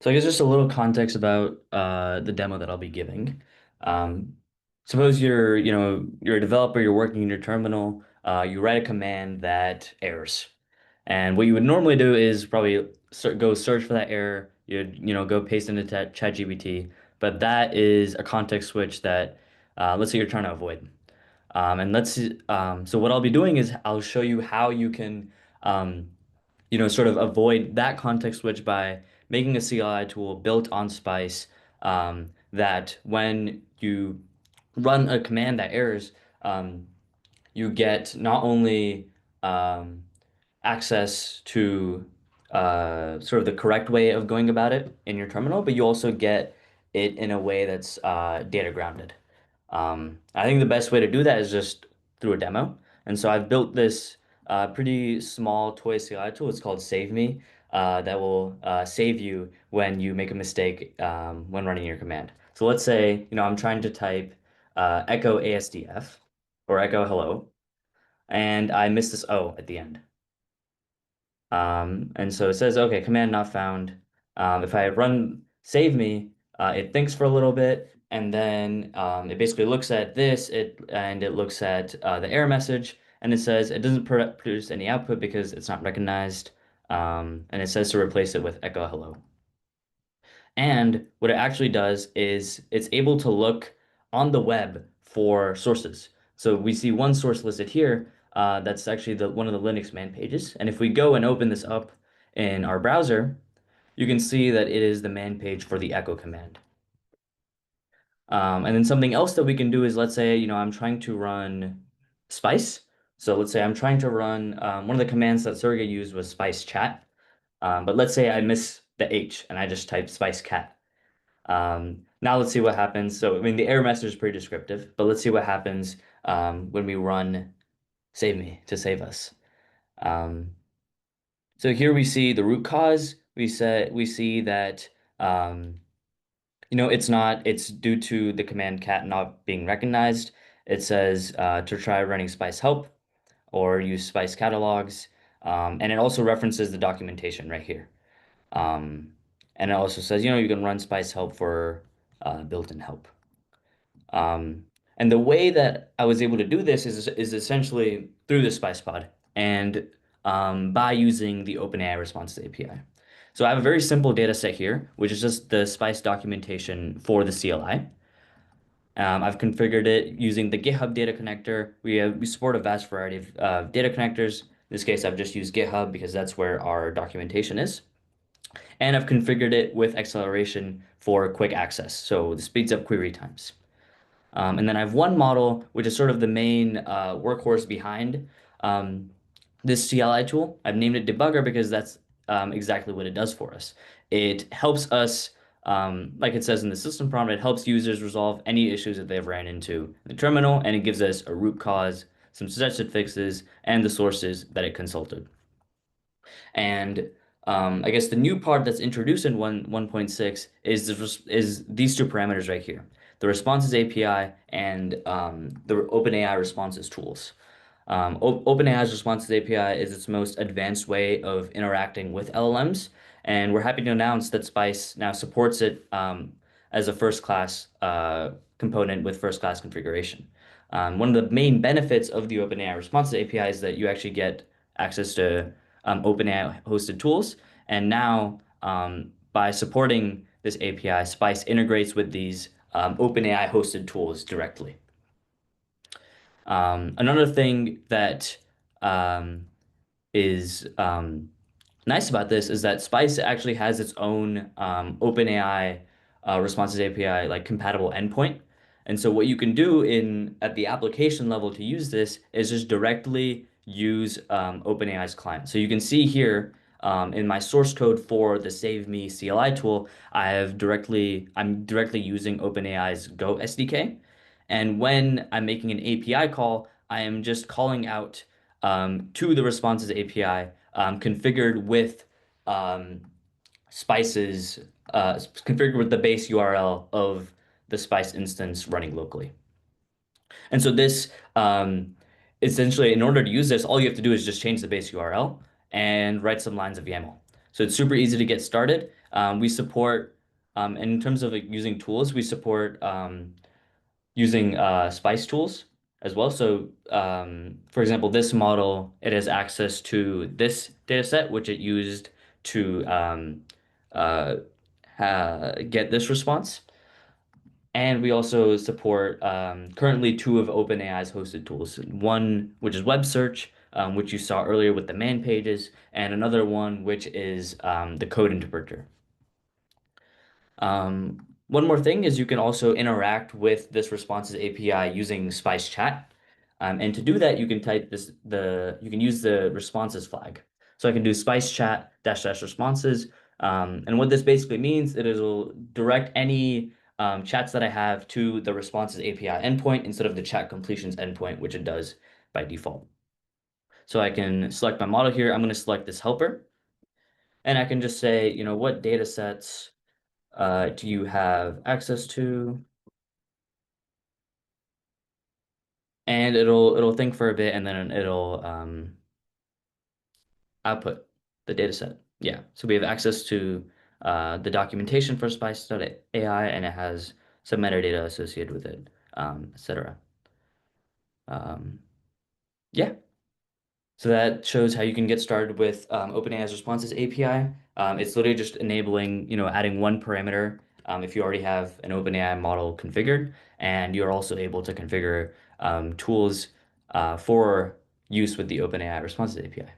So I guess just a little context about the demo that I'll be giving. Um, Suppose you're a developer, you're working in your terminal, you write a command that errors. And what you would normally do is probably go search for that error, go paste into ChatGPT, but that is a context switch that let's say you're trying to avoid. So what I'll be doing is I'll show you how you can um, sort of avoid that context switch by making a CLI tool built on Spice that when you run a command that errors, um, you get not only um, access to sort of the correct way of going about it in your terminal, but you also get it in a way that's data grounded. I think the best way to do that is just through a demo. And so I've built this pretty small toy CLI tool. It's called Save Me, that will save you when you make a mistake when running your command. So let's say, I'm trying to type echo ASDF or echo hello, and I miss this O at the end. And so it says, okay, command not found. If I run save me, it thinks for a little bit, and then it basically looks at this, it looks at the error message, and it says it doesn't produce any output because it's not recognized, and it says to replace it with echo hello. And what it actually does is it's able to look on the web for sources. So we see one source listed here. That's actually one of the Linux man pages. And if we go and open this up in our browser, you can see that it is the man page for the echo command. And then something else that we can do is, let's say, I'm trying to run Spice. So let's say I'm trying to run one of the commands that Sergey used was Spice chat. But let's say I miss the H and I just type Spice cat. Now let's see what happens. So, I mean, the error message is pretty descriptive, but let's see what happens when we run save me to save us. Um, so here we see the root cause. We see that um, it's due to the command cat not being recognized. It says to try running Spice help or use Spice catalogs, and it also references the documentation right here. Um, and it also says, you can run Spice help for built-in help. Um, and the way that I was able to do this is essentially through the Spice pod and by using the OpenAI Responses API. So I have a very simple data set here, which is just the Spice documentation for the CLI. I've configured it using the GitHub data connector. We support a vast variety of data connectors. In this case, I've just used GitHub because that's where our documentation is. And I've configured it with acceleration for quick access, so this speeds up query times. And then I have one model, which is sort of the main workhorse behind um, this CLI tool. I've named it Debugger because that's exactly what it does for us. It helps us, like it says in the system prompt, it helps users resolve any issues that they've ran into in the terminal, and it gives us a root cause, some suggested fixes, and the sources that it consulted. And I guess the new part that's introduced in 1.6 is these two parameters right here, the Responses API and the OpenAI Responses tools. OpenAI's Responses API is its most advanced way of interacting with LLMs, and we're happy to announce that Spice now supports it as a first-class component with first-class configuration. One of the main benefits of the OpenAI Responses API is that you actually get access to OpenAI-hosted tools, and now by supporting this API, Spice integrates with these OpenAI-hosted tools directly. Another thing that um, is nice about this is that Spice actually has its own OpenAI Responses API like compatible endpoint. And so what you can do at the application level to use this is just directly use OpenAI's client. So you can see here in my source code for the Save Me CLI tool, I'm directly using OpenAI's Go SDK. And when I'm making an API call, I am just calling out to the Responses API configured with um, Spice's configured with the base URL of the Spice instance running locally. And so this essentially, in order to use this, all you have to do is just change the base URL and write some lines of YAML. So it's super easy to get started. We support, and in terms of like, using tools, we support using Spice tools as well. So, for example, this model, it has access to this data set, which it used to uh, get this response. And we also support currently two of OpenAI's hosted tools. One, which is web search, which you saw earlier with the man pages, and another one, which is the code interpreter. One more thing is you can also interact with this responses API using Spice Chat. And to do that, you can type you can use the responses flag. So I can do Spice Chat dash dash responses. And what this basically means, it'll direct any chats that I have to the responses API endpoint instead of the chat completions endpoint, which it does by default. So I can select my model here. I'm going to select this helper. And I can just say, what data sets do you have access to? And it'll think for a bit and then it'll output the data set. Yeah. So we have access to the documentation for Spice.ai and it has some metadata associated with it, etc. Um, yeah. So that shows how you can get started with OpenAI's Responses API. It's literally just enabling, adding one parameter if you already have an OpenAI model configured, and you're also able to configure tools for use with the OpenAI Responses API.